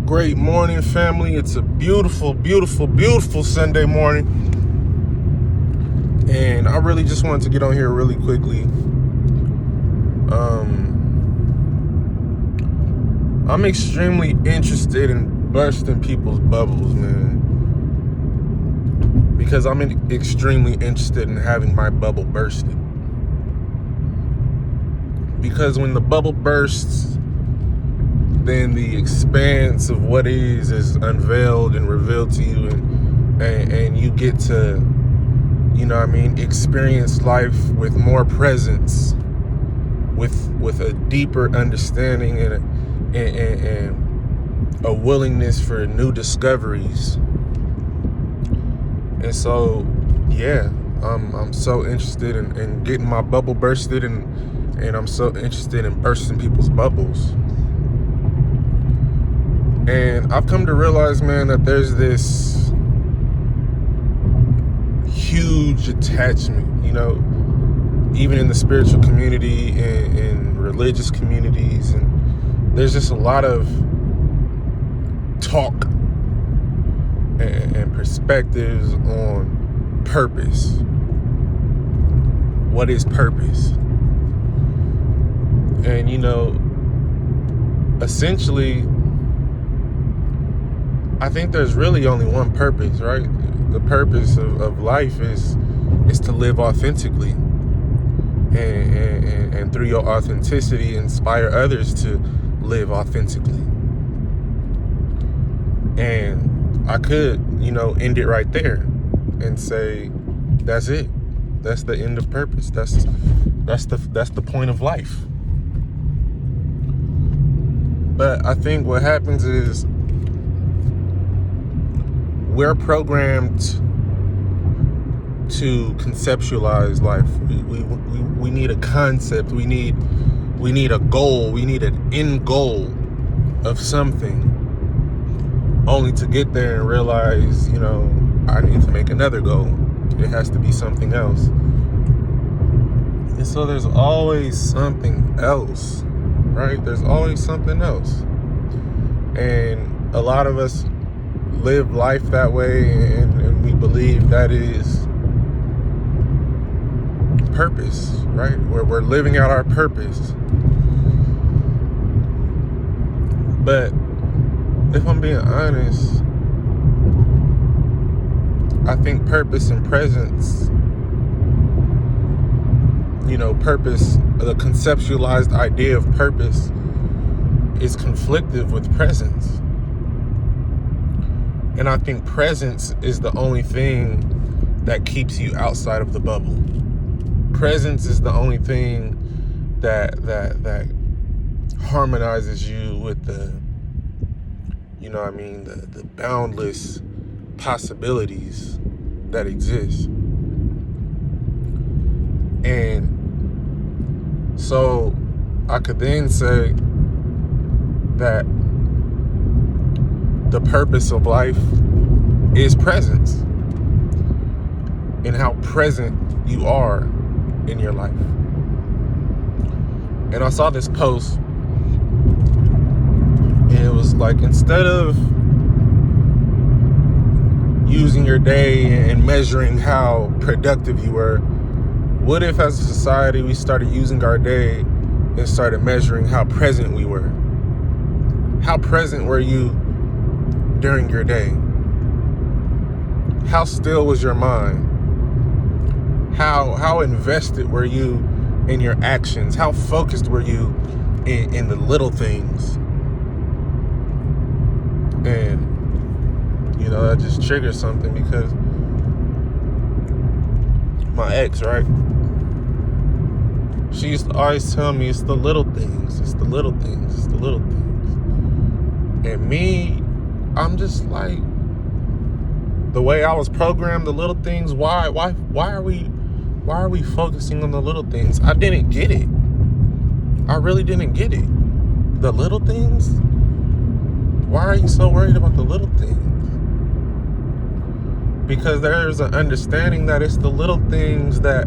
Great morning, family. It's a beautiful, beautiful, beautiful Sunday morning. And I really just wanted to get on here really quickly. I'm extremely interested in bursting people's bubbles, man. Because I'm extremely interested in having my bubble bursted. Because when the bubble bursts, then the expanse of what is unveiled and revealed to you, and you get to, experience life with more presence, with a deeper understanding and a willingness for new discoveries. And so, yeah, I'm so interested in getting my bubble bursted, and I'm so interested in bursting people's bubbles. And I've come to realize, man, that there's this huge attachment, even in the spiritual community and in religious communities. And there's just a lot of talk and perspectives on purpose. What is purpose? And, essentially, I think there's really only one purpose, right? The purpose of life is to live authentically, and through your authenticity, inspire others to live authentically. And I could, end it right there and say, that's it. That's the end of purpose. That's the point of life. But I think what happens is, we're programmed to conceptualize life. We need a concept. We need a goal. We need an end goal of something, only to get there and realize, I need to make another goal. It has to be something else. And so there's always something else, right? There's always something else. And a lot of us live life that way, and we believe that is purpose, right? Where we're living out our purpose. But if I'm being honest, I think purpose and presence, purpose, the conceptualized idea of purpose, is conflictive with presence. And I think presence is the only thing that keeps you outside of the bubble. Presence is the only thing that harmonizes you with the boundless possibilities that exist. And so I could then say that the purpose of life is presence, and how present you are in your life. And I saw this post, and it was like, instead of using your day and measuring how productive you were, what if as a society we started using our day and started measuring how present we were? How present were you during your day? How still was your mind? How invested were you in your actions? How focused were you in the little things? And that just triggered something, because my ex, right, she used to always tell me, it's the little things, it's the little things, it's the little things. And me, I'm just like, the way I was programmed, the little things, why are we focusing on the little things? I didn't get it. I really didn't get it. The little things? Why are you so worried about the little things? Because there's an understanding that it's the little things that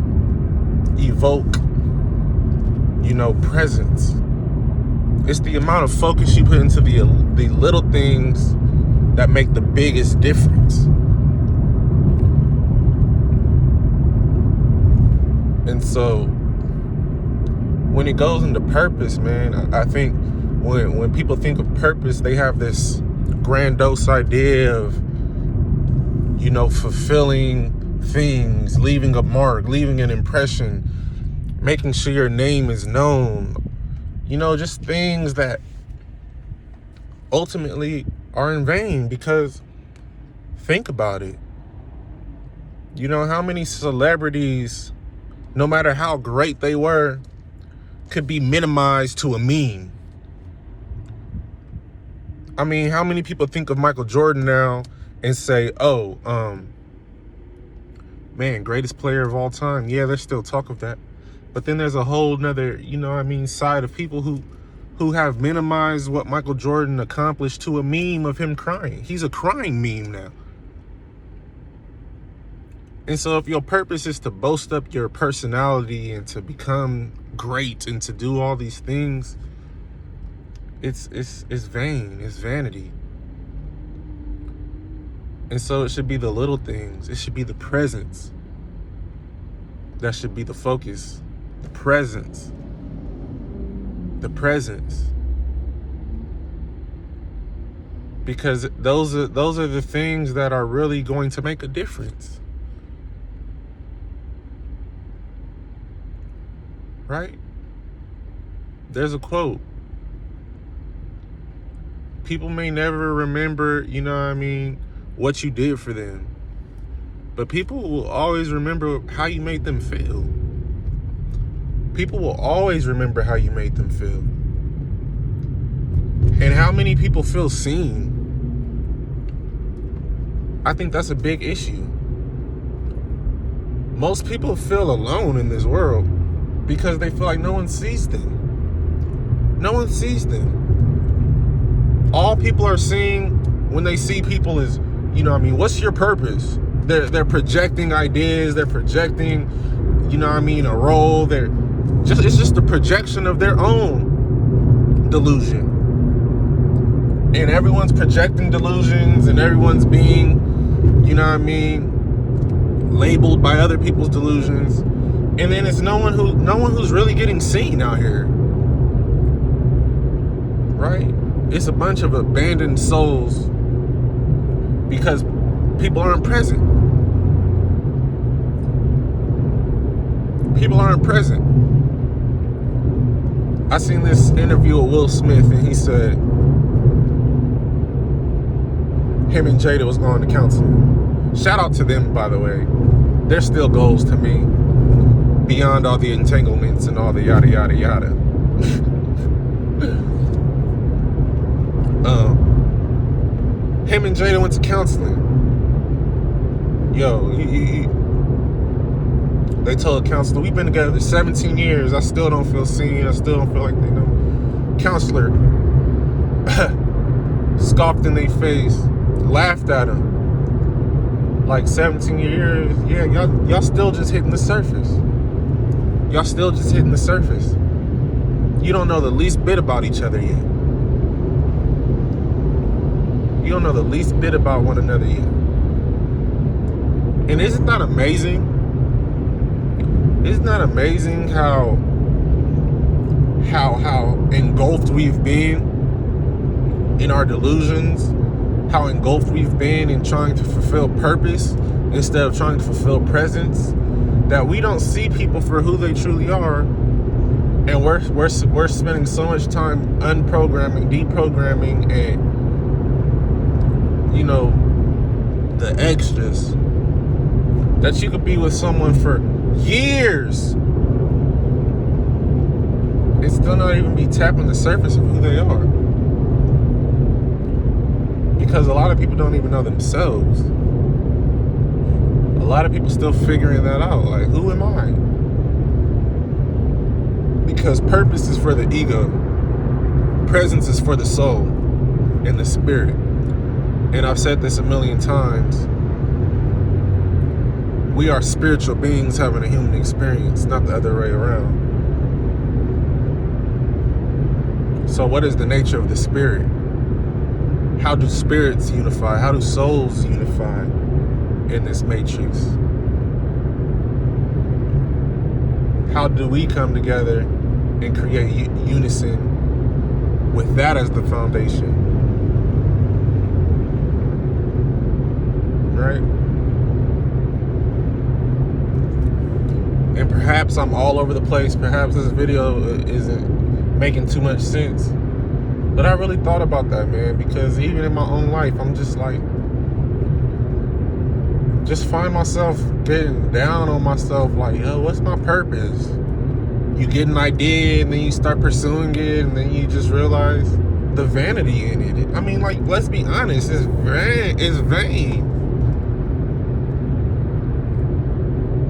evoke, presence It's the amount of focus you put into the little things that make the biggest difference. And so when it goes into purpose, man, I think when people think of purpose, they have this grandiose idea of, fulfilling things, leaving a mark, leaving an impression, making sure your name is known. Just things that ultimately are in vain, because think about it. How many celebrities, no matter how great they were, could be minimized to a meme? I mean, how many people think of Michael Jordan now and say, man, greatest player of all time? Yeah, there's still talk of that. But then there's a whole nother, side of people who have minimized what Michael Jordan accomplished to a meme of him crying. He's a crying meme now. And so if your purpose is to boast up your personality and to become great and to do all these things, it's vain. It's vanity. And so it should be the little things. It should be the presence. That should be the focus. The presence. The presence. Because those are the things that are really going to make a difference. Right? There's a quote. People may never remember, what you did for them. But people will always remember how you made them feel. People will always remember how you made them feel. And how many people feel seen? I think that's a big issue. Most people feel alone in this world because they feel like no one sees them. No one sees them. All people are seeing when they see people is, what's your purpose? They're projecting ideas. They're projecting, a role. It's just a projection of their own delusion. And everyone's projecting delusions, and everyone's being, labeled by other people's delusions. And then it's no one who's really getting seen out here. Right? It's a bunch of abandoned souls because people aren't present. People aren't present. I seen this interview with Will Smith, and he said him and Jada was going to counseling. Shout out to them, by the way. They're still goals to me, beyond all the entanglements and all the yada yada yada. Him and Jada went to counseling. They told a counselor, we've been together for 17 years. I still don't feel seen. I still don't feel like they know. Counselor scoffed in their face, laughed at him. Like 17 years, yeah, y'all still just hitting the surface. Y'all still just hitting the surface. You don't know the least bit about each other yet. You don't know the least bit about one another yet. And isn't that amazing? Isn't that amazing how engulfed we've been in our delusions? How engulfed we've been in trying to fulfill purpose instead of trying to fulfill presence? That we don't see people for who they truly are, and we're spending so much time unprogramming, deprogramming, and the extras, that you could be with someone for years and still not even be tapping the surface of who they are, because a lot of people don't even know themselves. A lot of people still figuring that out. Like, who am I? Because purpose is for the ego. Presence is for the soul and the spirit. And I've said this a million times. We are spiritual beings having a human experience, not the other way around. So what is the nature of the spirit? How do spirits unify? How do souls unify in this matrix? How do we come together and create unison with that as the foundation? Right? And perhaps I'm all over the place. Perhaps this video isn't making too much sense. But I really thought about that, man, because even in my own life, I'm just like, just find myself getting down on myself like, yo, what's my purpose? You get an idea and then you start pursuing it and then you just realize the vanity in it. I mean, like, let's be honest, it's vain.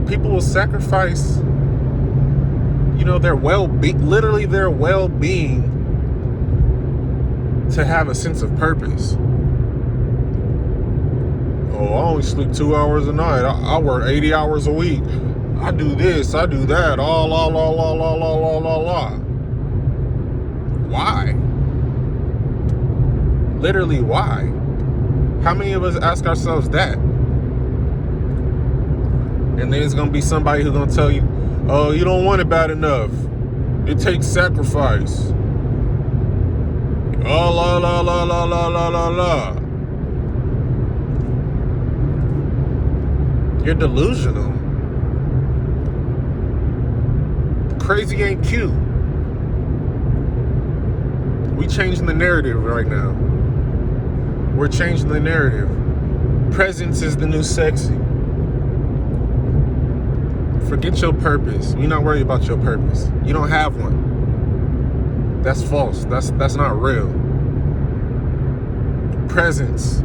People will sacrifice, their literally their well-being to have a sense of purpose. Oh, I only sleep 2 hours a night. I work 80 hours a week. I do this, I do that. Why? Literally, why? How many of us ask ourselves that? And then it's gonna be somebody who's gonna tell you, oh, you don't want it bad enough. It takes sacrifice. Oh, la. You're delusional. Crazy ain't cute. We changing the narrative right now. We're changing the narrative. Presence is the new sexy. Forget your purpose. We're not worried about your purpose. You don't have one. That's false. That's not real. Presence.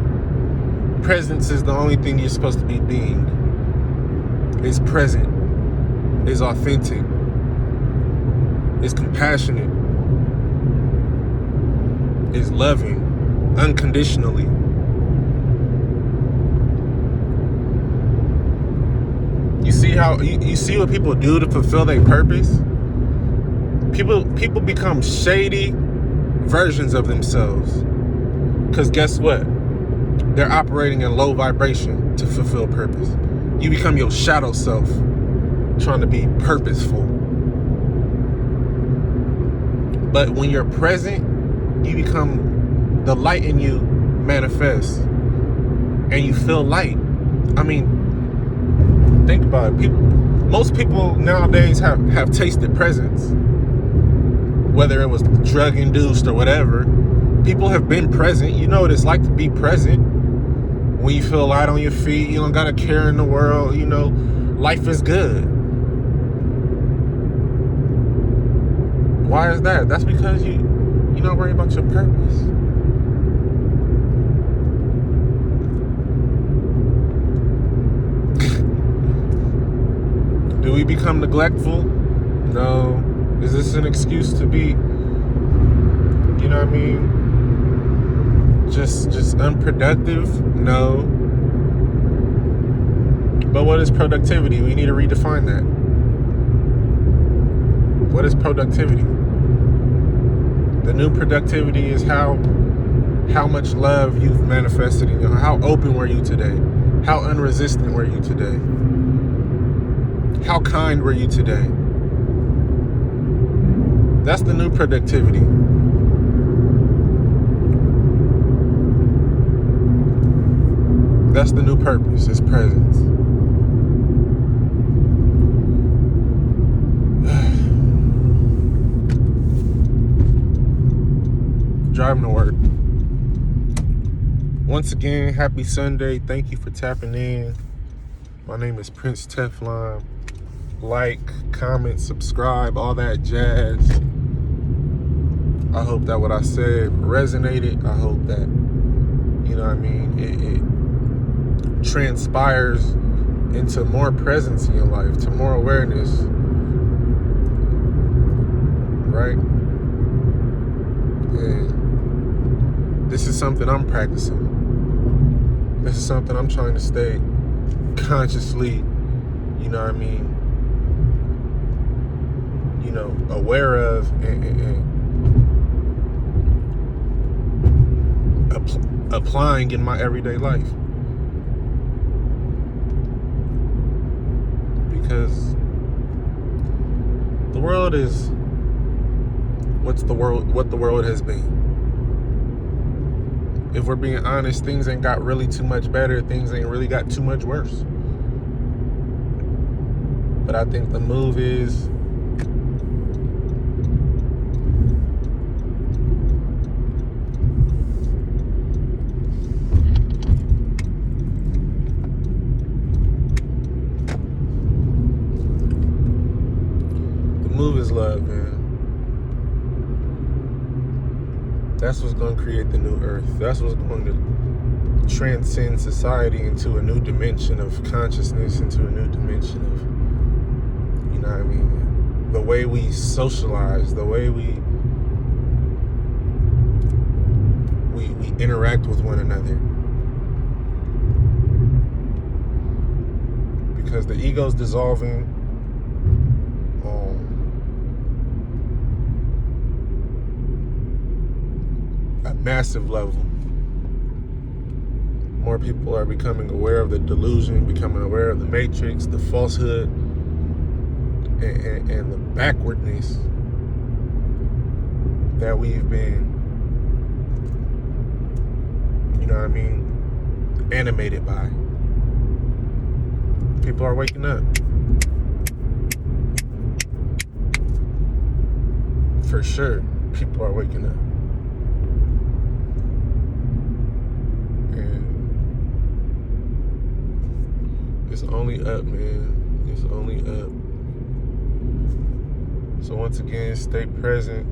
Presence is the only thing you're supposed to be being. Is present. Is authentic. Is compassionate. Is loving unconditionally. You see what people do to fulfill their purpose? People become shady versions of themselves. Because guess what? They're operating in low vibration to fulfill purpose. You become your shadow self, trying to be purposeful. But when you're present, you become, the light in you manifests. And you feel light. I mean, think about it. Most people nowadays have tasted presence. Whether it was drug induced or whatever, people have been present. You know what it's like to be present. When you feel light on your feet, you don't got a care in the world, life is good. Why is that? That's because you're not worried about your purpose. Do we become neglectful? No. Is this an excuse to be, just unproductive? No. But what is productivity? We need to redefine that. What is productivity? The new productivity is how much love you've manifested in your, how open were you today? How unresistant were you today? How kind were you today? That's the new productivity. That's the new purpose, is presence. Driving to work. Once again, happy Sunday. Thank you for tapping in. My name is Prince Teflon. Like, comment, subscribe, all that jazz. I hope that what I said resonated. I hope that, it transpires into more presence in your life, to more awareness, right? And this is something I'm practicing. This is something I'm trying to stay consciously, aware of and applying in my everyday life. Because the world is what the world has been. If we're being honest, things ain't got really too much better. Things ain't really got too much worse. But I think the move is love, man. That's what's going to create the new earth. That's what's going to transcend society into a new dimension of consciousness, into a new dimension of, you know what I mean, the way we socialize, the way we interact with one another. Because the ego's dissolving a massive level. More people are becoming aware of the delusion, becoming aware of the matrix, the falsehood, and the backwardness that we've been, you know what I mean, animated by. People are waking up. For sure, people are waking up. And it's only up, man. It's only up. So once again, stay present.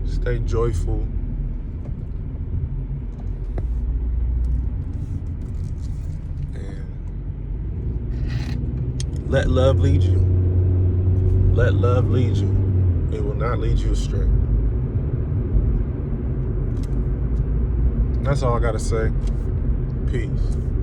Stay joyful. And let love lead you. Let love lead you. It will not lead you astray. That's all I gotta say. Peace.